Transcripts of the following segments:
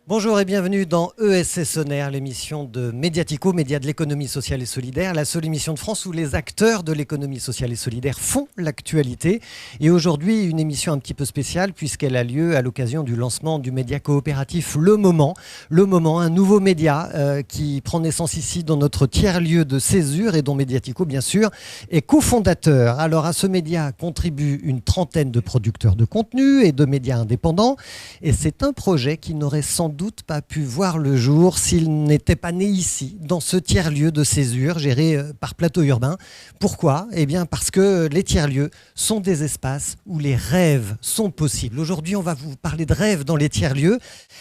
Bonjour et bienvenue dans ESS On Air, l'émission de Mediatico, média de l'économie sociale et solidaire, la seule émission de France où les acteurs de l'économie sociale et solidaire font l'actualité. Et aujourd'hui, une émission un petit peu spéciale puisqu'elle a lieu à l'occasion du lancement du média coopératif Le Moment. Le Moment, un nouveau média qui prend naissance ici dans notre tiers-lieu de Césure et dont Mediatico, bien sûr, est cofondateur. Alors à ce média contribuent une trentaine de producteurs de contenu et de médias indépendants. Et c'est un projet qui n'aurait sans doute pas pu voir le jour s'il n'était pas né ici, dans ce tiers-lieu de Césure, géré par Plateau Urbain. Pourquoi ? Eh bien parce que les tiers-lieux sont des espaces où les rêves sont possibles. Aujourd'hui, on va vous parler de rêves dans les tiers-lieux.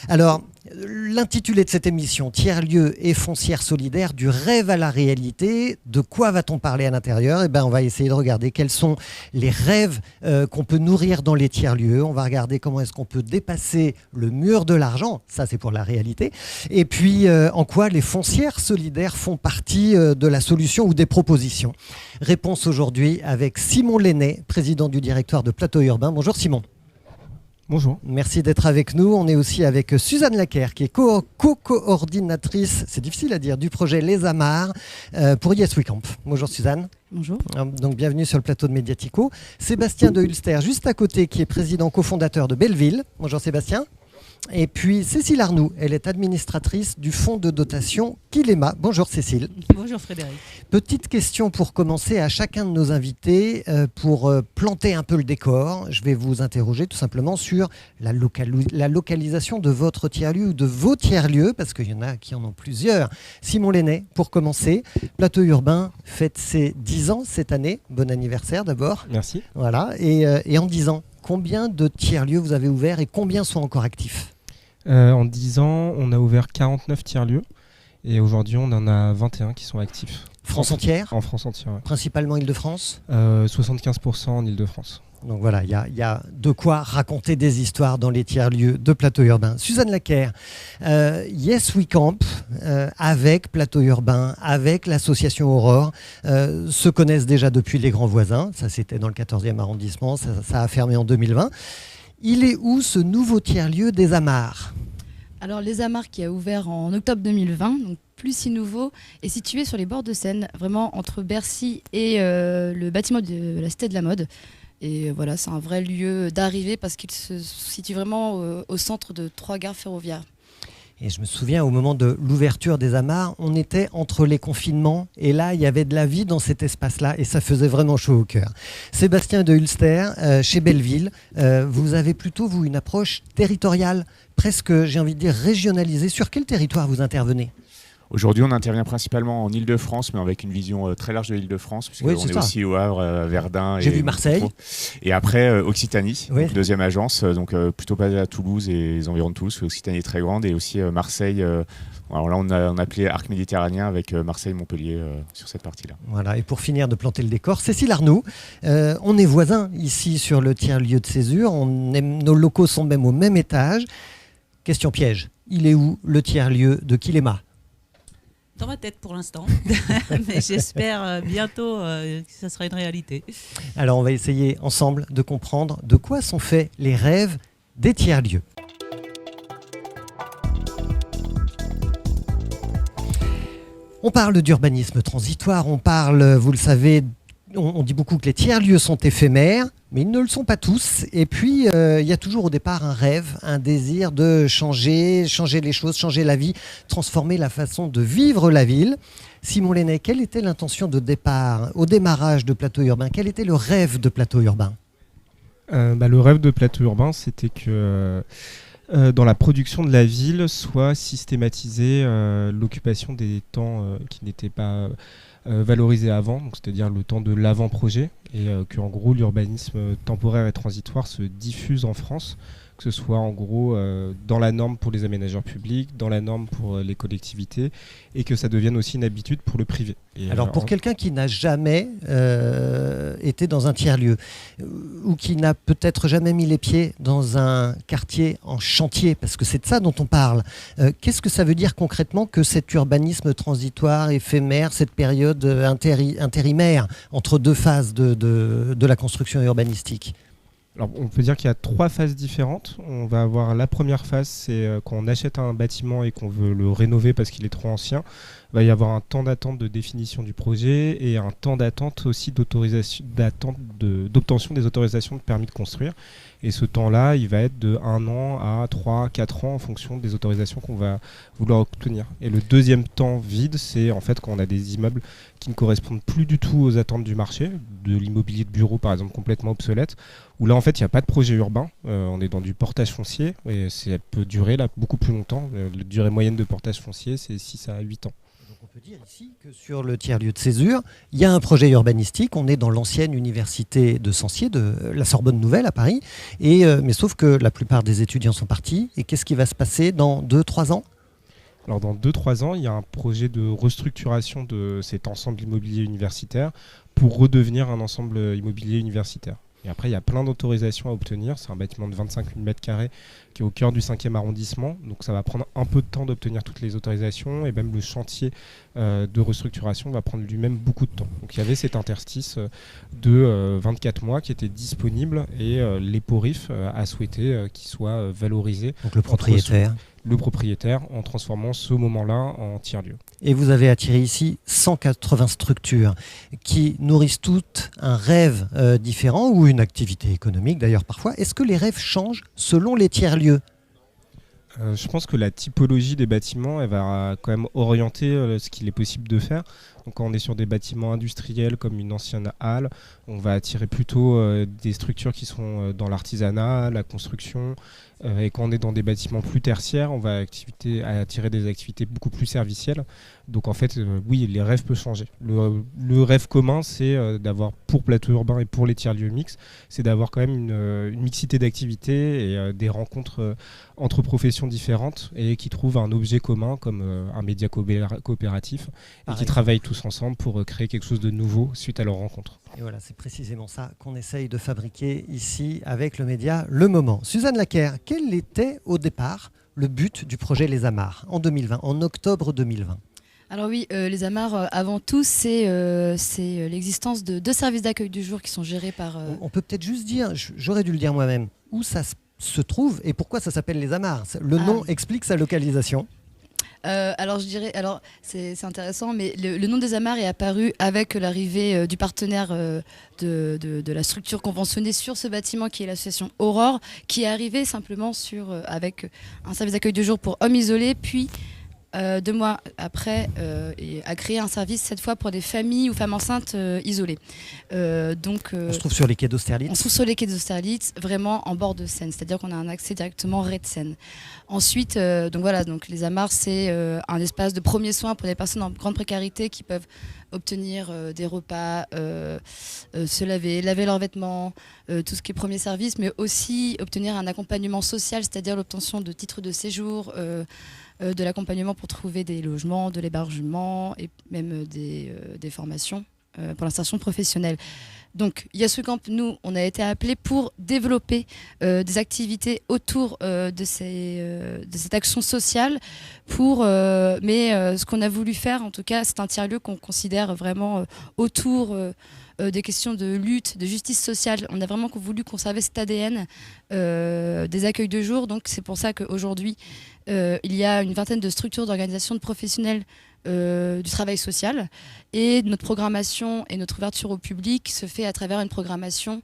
Alors, l'intitulé de cette émission, Tiers-lieux et foncière solidaire, du rêve à la réalité, de quoi va-t-on parler à l'intérieur ? Eh bien, on va essayer de regarder quels sont les rêves qu'on peut nourrir dans les tiers-lieux. On va regarder comment est-ce qu'on peut dépasser le mur de l'argent. Ça, c'est pour la réalité. Et puis, en quoi les foncières solidaires font partie de la solution ou des propositions. Réponse aujourd'hui avec Simon Lenné, président du directoire de Plateau Urbain. Bonjour Simon. Bonjour. Merci d'être avec nous. On est aussi avec Suzanne Laquer, qui est co-coordinatrice, c'est difficile à dire, du projet Les Amarres pour Yes We Camp. Bonjour Suzanne. Bonjour. Donc bienvenue sur le plateau de Mediatico. Sébastien de Hulster, juste à côté, qui est président cofondateur de Belleville. Bonjour Sébastien. Et puis Cécile Arnoux, elle est administratrice du fonds de dotation Kilema. Bonjour Cécile. Bonjour Frédéric. Petite question pour commencer à chacun de nos invités, pour planter un peu le décor. Je vais vous interroger tout simplement sur la localisation de votre tiers-lieu ou de vos tiers-lieux, parce qu'il y en a qui en ont plusieurs. Simon Lenné, pour commencer, Plateau Urbain fête ses 10 ans cette année. Bon anniversaire d'abord. Merci. Voilà. Et en 10 ans, combien de tiers-lieux vous avez ouverts et combien sont encore actifs ? En 10 ans, on a ouvert 49 tiers-lieux et aujourd'hui, on en a 21 qui sont actifs. France entière ? En France entière, ouais. Principalement Île-de-France ? 75% en Île-de-France. Donc voilà, il y a de quoi raconter des histoires dans les tiers-lieux de Plateau Urbain. Suzanne Laquer, Yes We Camp, avec Plateau Urbain, avec l'association Aurore, se connaissent déjà depuis les grands voisins. Ça, c'était dans le 14e arrondissement, ça a fermé en 2020. Il est où ce nouveau tiers-lieu des Amarres ? Alors Les Amarres qui a ouvert en octobre 2020, donc plus si nouveau, est situé sur les bords de Seine, vraiment entre Bercy et le bâtiment de la Cité de la Mode. Et voilà, c'est un vrai lieu d'arrivée parce qu'il se situe vraiment au centre de 3 gares ferroviaires. Et je me souviens, au moment de l'ouverture des Amarres, on était entre les confinements et là, il y avait de la vie dans cet espace-là et ça faisait vraiment chaud au cœur. Sébastien de Hulster, chez Belleville, vous avez plutôt, vous, une approche territoriale, presque, j'ai envie de dire, régionalisée. Sur quel territoire vous intervenez ? Aujourd'hui, on intervient principalement en Île-de-France, mais avec une vision très large de l'Île-de-France, puisqu'on est aussi au Havre, Verdun. J'ai vu Marseille. Et après, Occitanie, oui. Donc, deuxième agence, donc plutôt basée à Toulouse et les environs de Toulouse. Occitanie est très grande et aussi Marseille. Alors là, on a appelé Arc Méditerranéen avec Marseille-Montpellier sur cette partie-là. Voilà, et pour finir de planter le décor, Cécile Arnoux, on est voisins ici sur le tiers-lieu de Césure. Nos locaux sont même au même étage. Question piège, il est où le tiers-lieu de Kilema ? Dans ma tête pour l'instant, mais j'espère bientôt que ça sera une réalité. Alors on va essayer ensemble de comprendre de quoi sont faits les rêves des tiers-lieux. On parle d'urbanisme transitoire, on parle, vous le savez, on dit beaucoup que les tiers-lieux sont éphémères, mais ils ne le sont pas tous. Et puis, il y a toujours au départ un rêve, un désir de changer les choses, changer la vie, transformer la façon de vivre la ville. Simon Lenné, quelle était l'intention de départ, au démarrage de Plateau Urbain ? Quel était le rêve de Plateau Urbain ? Le rêve de Plateau Urbain, c'était que dans la production de la ville soit systématisée l'occupation des temps qui n'étaient pas valorisés avant, donc c'est-à-dire le temps de l'avant-projet, et qu'en gros l'urbanisme temporaire et transitoire se diffuse en France, que ce soit en gros dans la norme pour les aménageurs publics, dans la norme pour les collectivités, et que ça devienne aussi une habitude pour le privé. Et alors pour quelqu'un qui n'a jamais été dans un tiers-lieu, ou qui n'a peut-être jamais mis les pieds dans un quartier en chantier, parce que c'est de ça dont on parle, qu'est-ce que ça veut dire concrètement que cet urbanisme transitoire, éphémère, cette période intérimaire entre deux phases de la construction urbanistique ? Alors, on peut dire qu'il y a 3 phases différentes. On va avoir la première phase, c'est quand on achète un bâtiment et qu'on veut le rénover parce qu'il est trop ancien. Il va y avoir un temps d'attente de définition du projet et un temps d'attente aussi d'obtention des autorisations de permis de construire. Et ce temps-là, il va être de 1 an à 3, 4 ans en fonction des autorisations qu'on va vouloir obtenir. Et le deuxième temps vide, c'est en fait quand on a des immeubles qui ne correspondent plus du tout aux attentes du marché, de l'immobilier de bureau par exemple complètement obsolète, où là en fait il n'y a pas de projet urbain, on est dans du portage foncier et ça peut durer là beaucoup plus longtemps. La durée moyenne de portage foncier c'est 6 à 8 ans. Donc on peut dire ici que sur le tiers-lieu de Césure, il y a un projet urbanistique, on est dans l'ancienne université de Censier, de la Sorbonne Nouvelle à Paris, mais sauf que la plupart des étudiants sont partis, et qu'est-ce qui va se passer dans 2-3 ans ? Alors dans 2-3 ans, il y a un projet de restructuration de cet ensemble immobilier universitaire pour redevenir un ensemble immobilier universitaire. Et après, il y a plein d'autorisations à obtenir. C'est un bâtiment de 25 000 m² qui est au cœur du 5e arrondissement. Donc ça va prendre un peu de temps d'obtenir toutes les autorisations et même le chantier de restructuration va prendre lui-même beaucoup de temps. Donc il y avait cet interstice de 24 mois qui était disponible et l'EPORIF a souhaité qu'il soit valorisé. Donc le propriétaire. Le propriétaire en transformant ce moment-là en tiers-lieu. Et vous avez attiré ici 180 structures qui nourrissent toutes un rêve différent ou une activité économique d'ailleurs parfois. Est-ce que les rêves changent selon les tiers-lieux ? Je pense que la typologie des bâtiments elle va quand même orienter ce qu'il est possible de faire. Donc quand on est sur des bâtiments industriels comme une ancienne halle, on va attirer plutôt des structures qui sont dans l'artisanat, la construction. Et quand on est dans des bâtiments plus tertiaires, on va attirer des activités beaucoup plus servicielles. Donc en fait, oui, les rêves peuvent changer. Le rêve commun, c'est d'avoir, pour Plateau Urbain et pour les tiers-lieux mixtes, c'est d'avoir quand même une mixité d'activités et des rencontres entre professions différentes et qui trouvent un objet commun comme un média coopératif et qui travaillent tous ensemble pour créer quelque chose de nouveau suite à leur rencontre. Et voilà, c'est précisément ça qu'on essaye de fabriquer ici avec le média Le Moment. Suzanne Laquer, quel était au départ le but du projet Les Amarres en 2020, en octobre 2020 ? Alors oui, les Amarres, avant tout, c'est l'existence de 2 services d'accueil du jour qui sont gérés par... On peut peut-être juste dire, j'aurais dû le dire moi-même, où ça se trouve et pourquoi ça s'appelle Les Amarres. Le nom explique sa localisation. Alors je dirais, c'est intéressant, mais le nom des Amarres est apparu avec l'arrivée du partenaire de la structure conventionnée sur ce bâtiment qui est l'association Aurore, qui est arrivée simplement avec un service d'accueil de jour pour hommes isolés, puis 2 mois après a créé un service cette fois pour des familles ou femmes enceintes isolées. On se trouve sur les quais d'Austerlitz. On se trouve sur les quais d'Austerlitz, vraiment en bord de Seine, c'est-à-dire qu'on a un accès directement rez de Seine. Ensuite, donc les Amarres, c'est un espace de premiers soins pour des personnes en grande précarité qui peuvent obtenir des repas, se laver leurs vêtements, tout ce qui est premier service, mais aussi obtenir un accompagnement social, c'est-à-dire l'obtention de titres de séjour, de l'accompagnement pour trouver des logements, de l'hébergement et même des formations pour l'insertion professionnelle. Donc il y a ce camp, nous on a été appelés pour développer des activités autour de cette action sociale mais ce qu'on a voulu faire en tout cas c'est un tiers-lieu qu'on considère vraiment autour des questions de lutte, de justice sociale. On a vraiment voulu conserver cet ADN des accueils de jour, donc c'est pour ça qu'aujourd'hui il y a une vingtaine de structures d'organisation de professionnels du travail social et notre programmation et notre ouverture au public se fait à travers une programmation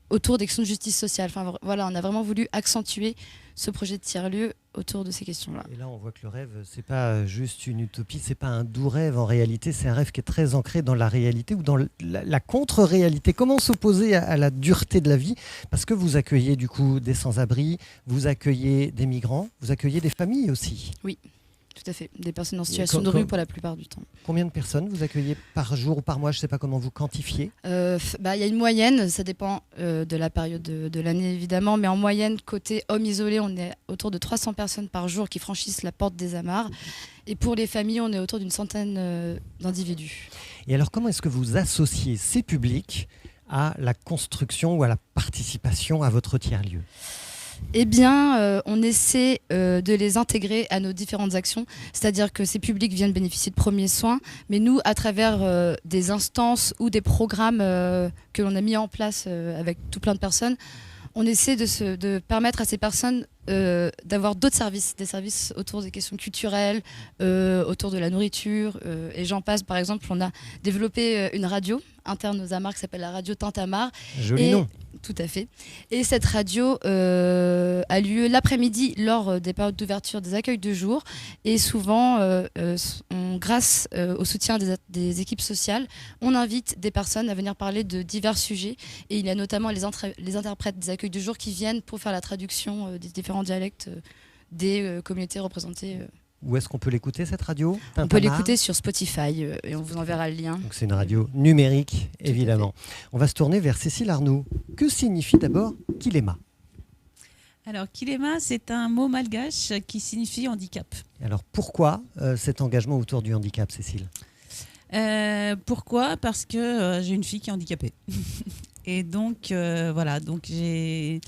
autour des questions de justice sociale. Enfin, voilà, on a vraiment voulu accentuer ce projet de tiers-lieu autour de ces questions-là. Et là, on voit que le rêve, c'est pas juste une utopie, c'est pas un doux rêve en réalité, c'est un rêve qui est très ancré dans la réalité ou dans la contre-réalité. Comment s'opposer à la dureté de la vie ? Parce que vous accueillez du coup des sans-abri, vous accueillez des migrants, vous accueillez des familles aussi. Oui. Tout à fait, des personnes en situation de rue pour la plupart du temps. Combien de personnes vous accueillez par jour ou par mois ? Je ne sais pas comment vous quantifiez. Y a une moyenne, ça dépend de la période de l'année évidemment, mais en moyenne, côté hommes isolés, on est autour de 300 personnes par jour qui franchissent la porte des Amarres. Et pour les familles, on est autour d'une centaine d'individus. Et alors comment est-ce que vous associez ces publics à la construction ou à la participation à votre tiers-lieu ? Eh bien, on essaie de les intégrer à nos différentes actions, c'est-à-dire que ces publics viennent bénéficier de premiers soins, mais nous, à travers des instances ou des programmes que l'on a mis en place avec tout plein de personnes, on essaie de permettre à ces personnes d'avoir d'autres services, des services autour des questions culturelles, autour de la nourriture, et j'en passe. Par exemple, on a développé une radio interne aux Amars qui s'appelle la radio Tintamarre. Joli nom. Tout à fait. Et cette radio a lieu l'après-midi lors des périodes d'ouverture des accueils de jour. Et souvent, grâce au soutien des équipes sociales, on invite des personnes à venir parler de divers sujets. Et il y a notamment les interprètes des accueils de jour qui viennent pour faire la traduction des différents dialectes des communautés représentées. Où est-ce qu'on peut l'écouter, cette radio, On peut Tintamarre l'écouter sur Spotify et on vous enverra le lien. Donc c'est une radio numérique, évidemment. On va se tourner vers Cécile Arnoux. Que signifie d'abord Kilema? Alors, Kilema, c'est un mot malgache qui signifie handicap. Alors pourquoi cet engagement autour du handicap, Cécile? Pourquoi? Parce que j'ai une fille qui est handicapée. Et donc, voilà, donc j'ai...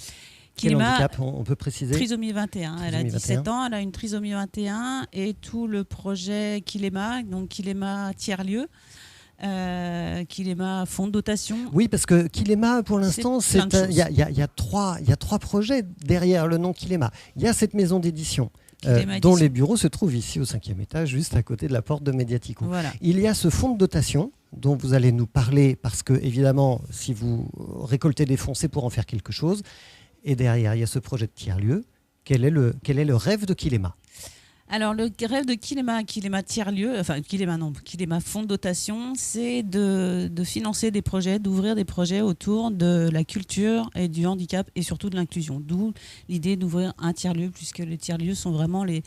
Quel handicap, on peut préciser? Trisomie 21. Elle a Trisomie 17 21. ans, elle a une trisomie 21 et tout le projet Kilema, donc Kilema tiers-lieu, Kilema fonds de dotation. Oui, parce que Kilema, pour l'instant, plein de il y a trois projets derrière le nom Kilema. Il y a cette maison d'édition. Kilema Dont Édition. les bureaux se trouvent ici au 5e étage, juste à côté de la porte de Mediatico. Voilà. Il y a ce fonds de dotation dont vous allez nous parler, parce que évidemment, si vous récoltez des fonds, c'est pour en faire quelque chose. Et derrière, il y a ce projet de tiers-lieu. Quel est le rêve de Kilema? Alors, le rêve de Kilema tiers-lieu, enfin Kilema fonds de dotation, c'est de financer des projets, d'ouvrir des projets autour de la culture et du handicap et surtout de l'inclusion. D'où l'idée d'ouvrir un tiers-lieu, puisque les tiers-lieux sont vraiment des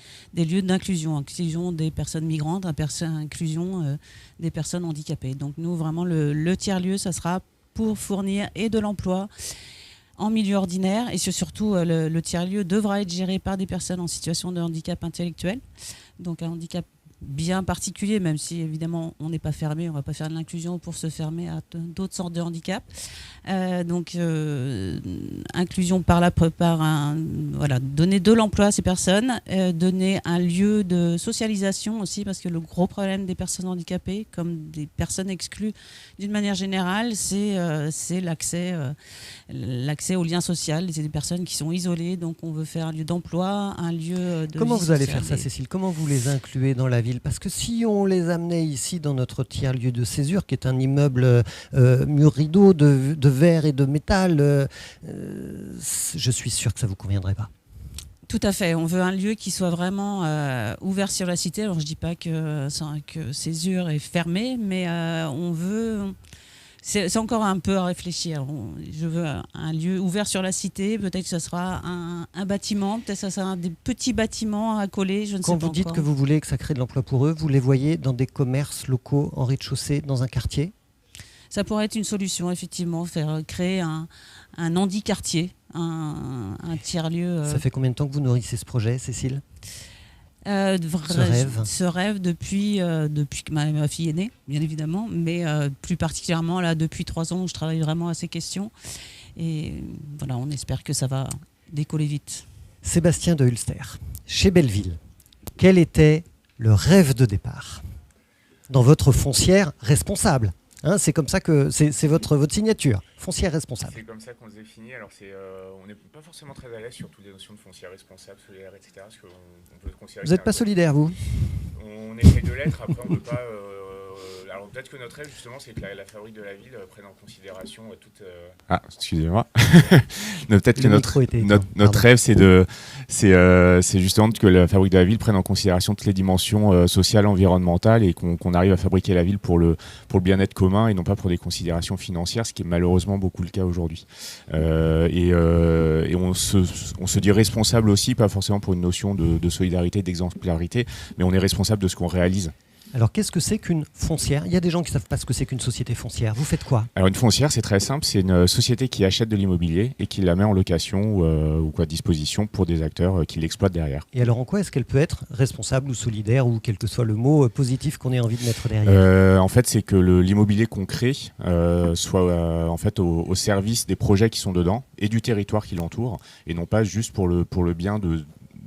lieux d'inclusion, inclusion des personnes migrantes, inclusion des personnes handicapées. Donc nous, vraiment, le tiers-lieu, ça sera pour fournir et de l'emploi en milieu ordinaire, et surtout le tiers-lieu devra être géré par des personnes en situation de handicap intellectuel, donc un handicap bien particulier, même si évidemment on n'est pas fermé, on ne va pas faire de l'inclusion pour se fermer à d'autres sortes de handicap. Donc inclusion voilà, donner de l'emploi à ces personnes, donner un lieu de socialisation aussi, parce que le gros problème des personnes handicapées, comme des personnes exclues d'une manière générale, c'est l'accès au lien social. C'est des personnes qui sont isolées, donc on veut faire un lieu d'emploi, un lieu de Comment vie vous allez sociale. faire ça, Cécile? Comment vous les incluez dans la ville? Parce que si on les amenait ici dans notre tiers-lieu de césure, qui est un immeuble mur rideau de verre et de métal, je suis sûr que ça ne vous conviendrait pas. Tout à fait. On veut un lieu qui soit vraiment ouvert sur la cité. Alors je ne dis pas que Césure est fermé, mais on veut... C'est encore un peu à réfléchir. Je veux un lieu ouvert sur la cité. Peut-être que ce sera un bâtiment. Peut-être que ce sera des petits bâtiments à coller. Je ne sais pas Quand vous dites encore. que vous voulez que ça crée de l'emploi pour eux, vous les voyez dans des commerces locaux en rez-de-chaussée, dans un quartier? Ça pourrait être une solution, effectivement, créer un handiquartier, un tiers-lieu. Ça fait combien de temps que vous nourrissez ce projet, Cécile? Ce rêve depuis que ma fille est née, bien évidemment, mais plus particulièrement là depuis 3 ans où je travaille vraiment à ces questions. Et voilà, on espère que ça va décoller vite. Sébastien de Hulster, chez Belleville, quel était le rêve de départ dans votre foncière responsable? Hein, c'est comme ça que c'est votre signature, foncière responsable. C'est comme ça qu'on se définit. Alors on n'est pas forcément très à l'aise sur toutes les notions de foncière responsable, solidaire, etc. Parce qu'on peut considérer. Vous n'êtes pas solidaire, vous? On essaie de l'être. Après, on ne peut pas. Alors peut-être que notre rêve justement, c'est que la fabrique de la ville prenne en considération toute. Ah, excusez-moi. Peut-être que notre rêve, c'est justement que la fabrique de la ville prenne en considération toutes les dimensions sociales, environnementales, et qu'on arrive à fabriquer la ville pour le bien-être commun et non pas pour des considérations financières, ce qui est malheureusement beaucoup le cas aujourd'hui. Et on se dit responsable aussi, pas forcément pour une notion de solidarité, d'exemplarité, mais on est responsable de ce qu'on réalise. Alors, qu'est-ce que c'est qu'une foncière ? Il y a des gens qui ne savent pas ce que c'est qu'une société foncière. Vous faites quoi ? Alors, une foncière, c'est très simple. C'est une société qui achète de l'immobilier et qui la met en location ou à disposition pour des acteurs qui l'exploitent derrière. Et alors, en quoi est-ce qu'elle peut être responsable ou solidaire ou quel que soit le mot positif qu'on ait envie de mettre derrière ? En fait, c'est que l'immobilier qu'on crée soit en fait au service des projets qui sont dedans et du territoire qui l'entoure et non pas juste pour le bien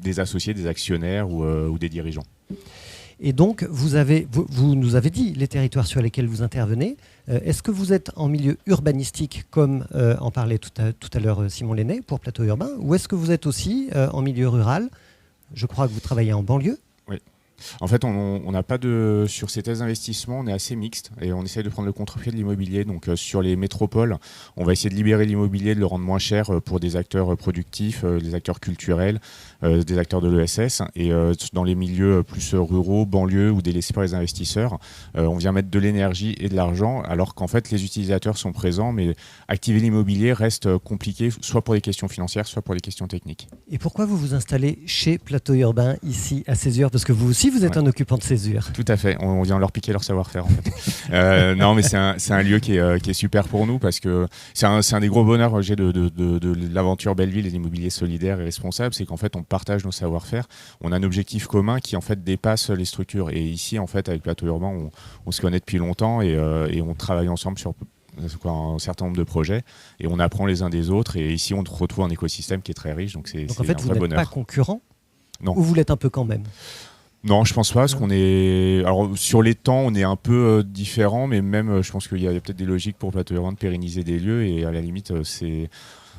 des associés, des actionnaires ou des dirigeants. Et donc, vous nous avez dit les territoires sur lesquels vous intervenez. Est-ce que vous êtes en milieu urbanistique, comme en parlait tout à l'heure Simon Lenné pour Plateau Urbain, ou est-ce que vous êtes aussi en milieu rural ? Je crois que vous travaillez en banlieue. Oui. En fait, on n'a pas sur ces thèses d'investissement, on est assez mixte et on essaye de prendre le contre-pied de l'immobilier. Donc sur les métropoles, on va essayer de libérer l'immobilier, de le rendre moins cher pour des acteurs productifs, des acteurs culturels, des acteurs de l'ESS. Et dans les milieux plus ruraux, banlieues ou délaissés par les investisseurs, on vient mettre de l'énergie et de l'argent alors qu'en fait les utilisateurs sont présents, mais activer l'immobilier reste compliqué, soit pour des questions financières, soit pour des questions techniques. Et pourquoi vous vous installez chez Plateau Urbain, ici à Césure ? Parce que vous aussi, vous êtes un occupant de Césure. Tout à fait, on vient leur piquer leur savoir-faire en fait. Non, mais c'est un lieu qui est super pour nous parce que c'est un des gros bonheurs que j'ai de l'aventure Belleville, les immobiliers solidaires et responsables, c'est qu'en fait on partage nos savoir-faire, on a un objectif commun qui en fait dépasse les structures. Et ici en fait avec Plateau Urbain, on se connaît depuis longtemps et on travaille ensemble sur un certain nombre de projets et on apprend les uns des autres. Et ici on retrouve un écosystème qui est très riche, donc c'est en fait, un vous vrai n'êtes bonheur. pas concurrent ? Non. Ou vous l'êtes un peu quand même ? Non, je pense pas, parce qu'on est... Alors, sur les temps, on est un peu différent, mais même, je pense qu'il y a peut-être des logiques pour Plateau Urbain de pérenniser des lieux, et à la limite, c'est...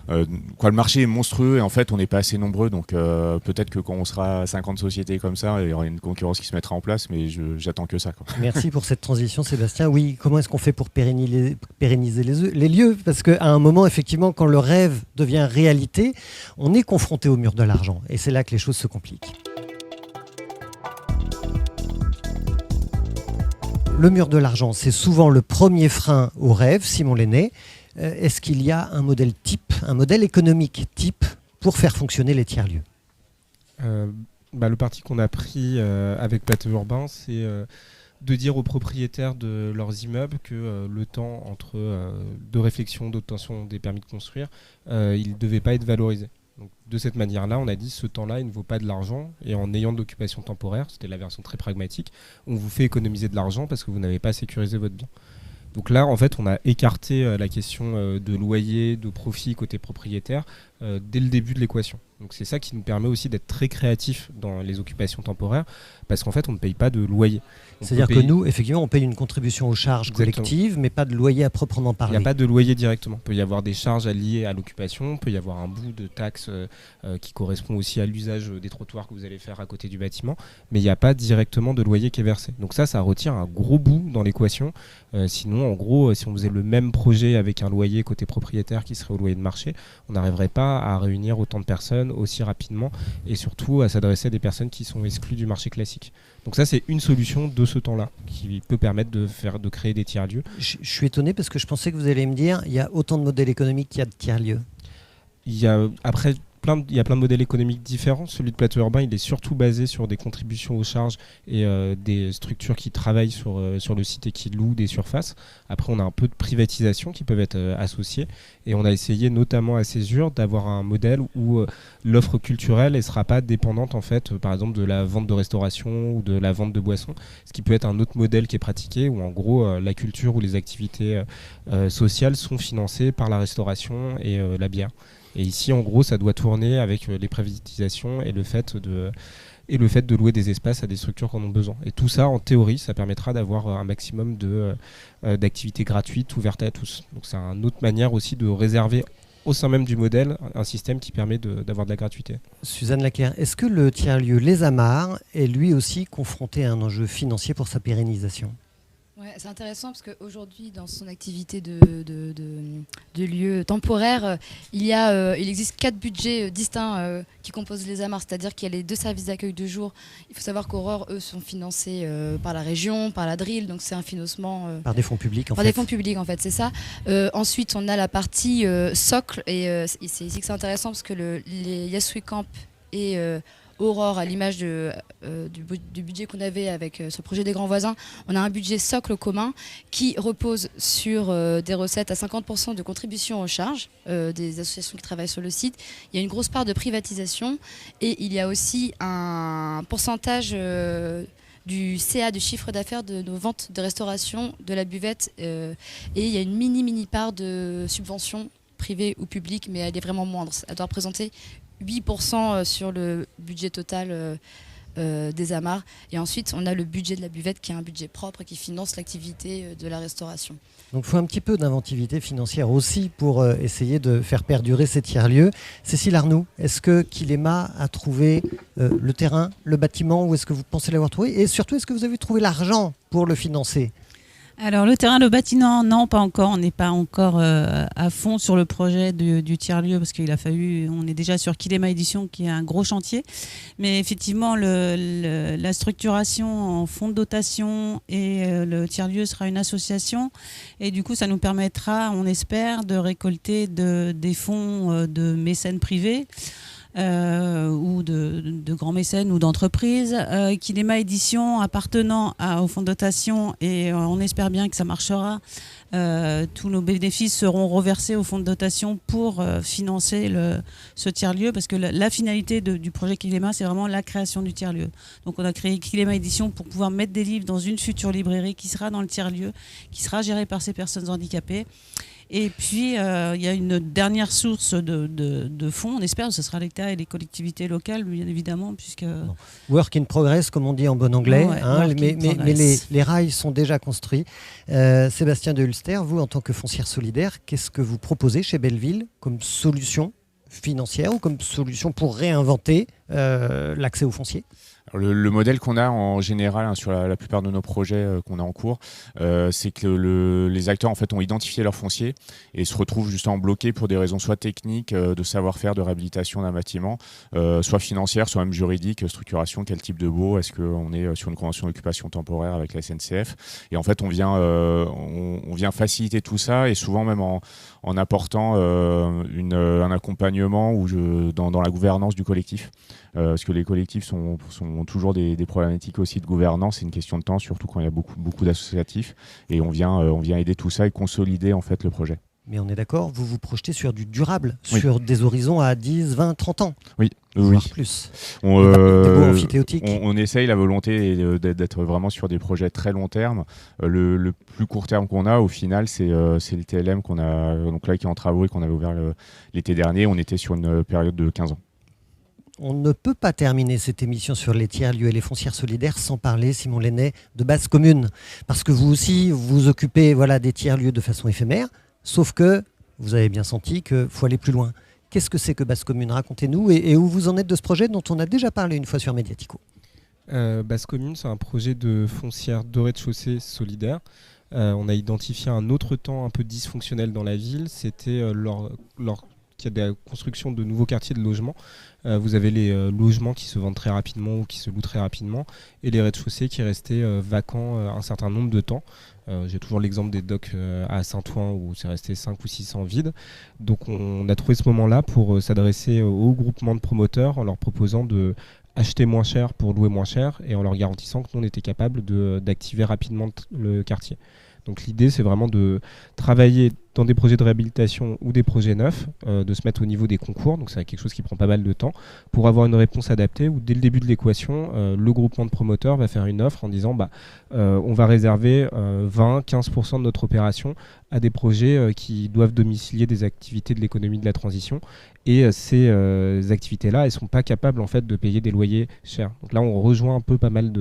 le marché est monstrueux, et en fait, on n'est pas assez nombreux, donc peut-être que quand on sera 50 sociétés comme ça, il y aura une concurrence qui se mettra en place, mais j'attends que ça, quoi. Merci pour cette transition, Sébastien. Oui, comment est-ce qu'on fait pour pérenniser les lieux ? Parce qu'à un moment, effectivement, quand le rêve devient réalité, on est confronté au mur de l'argent, et c'est là que les choses se compliquent. Le mur de l'argent, c'est souvent le premier frein au rêve, Simon Lenné. Est-ce qu'il y a un modèle type, un modèle économique type pour faire fonctionner les tiers-lieux ? Le parti qu'on a pris avec Plateau Urbain, c'est de dire aux propriétaires de leurs immeubles que le temps de réflexion, d'obtention des permis de construire, il ne devait pas être valorisé. Donc, de cette manière-là, on a dit ce temps-là, il ne vaut pas de l'argent. Et en ayant de l'occupation temporaire, c'était la version très pragmatique, on vous fait économiser de l'argent parce que vous n'avez pas sécurisé votre bien. Donc là, en fait, on a écarté la question de loyer, de profit côté propriétaire dès le début de l'équation. Donc c'est ça qui nous permet aussi d'être très créatifs dans les occupations temporaires parce qu'en fait, on ne paye pas de loyer. C'est-à-dire que nous, effectivement, on paye une contribution aux charges collectives, mais pas de loyer à proprement parler. Il n'y a pas de loyer directement. Il peut y avoir des charges liées à l'occupation, il peut y avoir un bout de taxe qui correspond aussi à l'usage des trottoirs que vous allez faire à côté du bâtiment, mais il n'y a pas directement de loyer qui est versé. Donc ça retire un gros bout dans l'équation. Sinon, en gros, si on faisait le même projet avec un loyer côté propriétaire qui serait au loyer de marché, on n'arriverait pas à réunir autant de personnes aussi rapidement et surtout à s'adresser à des personnes qui sont exclues du marché classique. Donc ça, c'est une solution de ce temps-là qui peut permettre de créer des tiers-lieux. Je suis étonné parce que je pensais que vous alliez me dire il y a autant de modèles économiques qu'il y a de tiers-lieux. Il y a plein de modèles économiques différents. Celui de Plateau Urbain, il est surtout basé sur des contributions aux charges et des structures qui travaillent sur le site et qui louent des surfaces. Après, on a un peu de privatisation qui peuvent être associées. Et on a essayé, notamment à Césure, d'avoir un modèle où l'offre culturelle ne sera pas dépendante, en fait, par exemple, de la vente de restauration ou de la vente de boissons. Ce qui peut être un autre modèle qui est pratiqué, où en gros, la culture ou les activités sociales sont financées par la restauration et la bière. Et ici, en gros, ça doit tourner avec les privatisations et le fait de louer des espaces à des structures qui en ont besoin. Et tout ça, en théorie, ça permettra d'avoir un maximum d'activités gratuites ouvertes à tous. Donc c'est une autre manière aussi de réserver au sein même du modèle un système qui permet d'avoir de la gratuité. Suzanne Laquer, est-ce que le tiers-lieu Les Amarres est lui aussi confronté à un enjeu financier pour sa pérennisation ? Ouais, c'est intéressant parce qu'aujourd'hui, dans son activité de lieu temporaire, il existe 4 budgets distincts qui composent les Amarres, c'est-à-dire qu'il y a les 2 services d'accueil de jour. Il faut savoir qu'Aurore, eux, sont financés par la région, par la DRIL, donc c'est un financement... par des fonds publics, en fait. Par des fonds publics, en fait, c'est ça. Ensuite, on a la partie socle, et c'est ici que c'est intéressant parce que les Yes We Camp et Aurore, à l'image du budget qu'on avait avec ce projet des grands voisins, on a un budget socle commun qui repose sur des recettes à 50% de contribution aux charges des associations qui travaillent sur le site. Il y a une grosse part de privatisation et il y a aussi un pourcentage du CA, du chiffre d'affaires de nos ventes de restauration, de la buvette. Et il y a une mini part de subventions privées ou publiques, mais elle est vraiment moindre. Elle doit représenter 8% sur le budget total des amarres. Et ensuite, on a le budget de la buvette qui est un budget propre et qui finance l'activité de la restauration. Donc il faut un petit peu d'inventivité financière aussi pour essayer de faire perdurer ces tiers-lieux. Cécile Arnoux, est-ce que Kilema a trouvé le terrain, le bâtiment, ou est-ce que vous pensez l'avoir trouvé? Et surtout, est-ce que vous avez trouvé l'argent pour le financer? Alors le terrain, le bâtiment, non, pas encore. On n'est pas encore à fond sur le projet du tiers-lieu parce qu'il a fallu, on est déjà sur Kilema Édition qui est un gros chantier. Mais effectivement, la structuration en fonds de dotation et le tiers-lieu sera une association. Et du coup, ça nous permettra, on espère, de récolter des fonds de mécènes privés. Ou de grands mécènes ou d'entreprises. Kilema Édition appartenant au fonds de dotation, et on espère bien que ça marchera. Tous nos bénéfices seront reversés au fonds de dotation pour financer ce tiers-lieu, parce que la finalité du projet Kilema, c'est vraiment la création du tiers-lieu. Donc on a créé Kilema Édition pour pouvoir mettre des livres dans une future librairie qui sera dans le tiers-lieu, qui sera gérée par ces personnes handicapées. Et puis, il y a une dernière source de fonds, on espère, ce sera l'État et les collectivités locales, bien évidemment, puisque... Work in progress, comme on dit en bon anglais, ouais, mais les rails sont déjà construits. Sébastien de Hulster, vous, en tant que foncière solidaire, qu'est-ce que vous proposez chez Belleville comme solution financière ou comme solution pour réinventer l'accès au foncier? Alors, le modèle qu'on a en général sur la plupart de nos projets qu'on a en cours, c'est que les acteurs en fait ont identifié leur foncier et se retrouvent justement bloqués pour des raisons soit techniques, de savoir-faire, de réhabilitation d'un bâtiment, soit financière, soit même juridique, structuration, quel type de baux, est-ce qu'on est sur une convention d'occupation temporaire avec la SNCF. Et en fait, on vient faciliter tout ça, et souvent même en apportant un accompagnement dans la gouvernance du collectif. Parce que les collectifs ont toujours des problématiques aussi de gouvernance. C'est une question de temps, surtout quand il y a beaucoup d'associatifs. Et on vient aider tout ça et consolider en fait le projet. Mais on est d'accord, vous vous projetez sur du durable, oui. Sur des horizons à 10, 20, 30 ans. Oui, voire plus. Des beaux amphithéotiques. On essaye, la volonté d'être vraiment sur des projets très long terme. Le plus court terme qu'on a, au final, c'est le TLM qu'on a, donc là, qui est en travaux et qu'on avait ouvert l'été dernier. On était sur une période de 15 ans. On ne peut pas terminer cette émission sur les tiers-lieux et les foncières solidaires sans parler, Simon Lenné, de base commune. Parce que vous aussi, vous occupez des tiers-lieux de façon éphémère, sauf que vous avez bien senti qu'il faut aller plus loin. Qu'est-ce que c'est que base commune? Racontez-nous, et où vous en êtes de ce projet dont on a déjà parlé une fois sur Mediatico. Base commune, c'est un projet de foncière de rez-de-chaussée solidaire. On a identifié un autre temps un peu dysfonctionnel dans la ville, c'était qu'il y a des constructions de nouveaux quartiers de logement. Vous avez les logements qui se vendent très rapidement ou qui se louent très rapidement, et les rez-de-chaussée qui restaient vacants un certain nombre de temps. J'ai toujours l'exemple des docks à Saint-Ouen où c'est resté 5 ou 6 ans vides. Donc on a trouvé ce moment-là pour s'adresser au groupement de promoteurs en leur proposant de acheter moins cher pour louer moins cher, et en leur garantissant que nous on était capable d'activer rapidement le quartier. Donc l'idée, c'est vraiment de travailler dans des projets de réhabilitation ou des projets neufs, de se mettre au niveau des concours, donc c'est quelque chose qui prend pas mal de temps, pour avoir une réponse adaptée où dès le début de l'équation, le groupement de promoteurs va faire une offre en disant on va réserver 20-15% de notre opération à des projets qui doivent domicilier des activités de l'économie de la transition, et ces activités-là, elles ne sont pas capables en fait de payer des loyers chers. Donc là, on rejoint un peu pas mal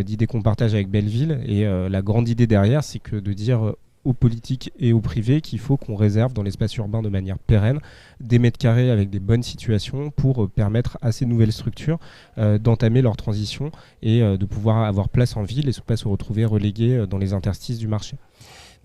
d'idées qu'on partage avec Belleville, et la grande idée derrière, c'est que de dire aux politiques et aux privés qu'il faut qu'on réserve dans l'espace urbain de manière pérenne des mètres carrés avec des bonnes situations pour permettre à ces nouvelles structures d'entamer leur transition et de pouvoir avoir place en ville et ne pas se retrouver relégués dans les interstices du marché.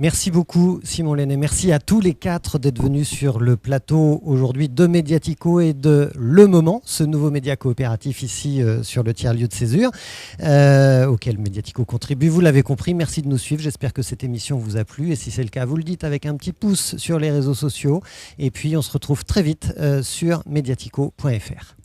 Merci beaucoup Simon Lenné, merci à tous les 4 d'être venus sur le plateau aujourd'hui de Mediatico et de Le Moment, ce nouveau média coopératif ici sur le tiers-lieu de Césure, auquel Mediatico contribue, vous l'avez compris. Merci de nous suivre, j'espère que cette émission vous a plu, et si c'est le cas, vous le dites avec un petit pouce sur les réseaux sociaux, et puis on se retrouve très vite sur mediatico.fr.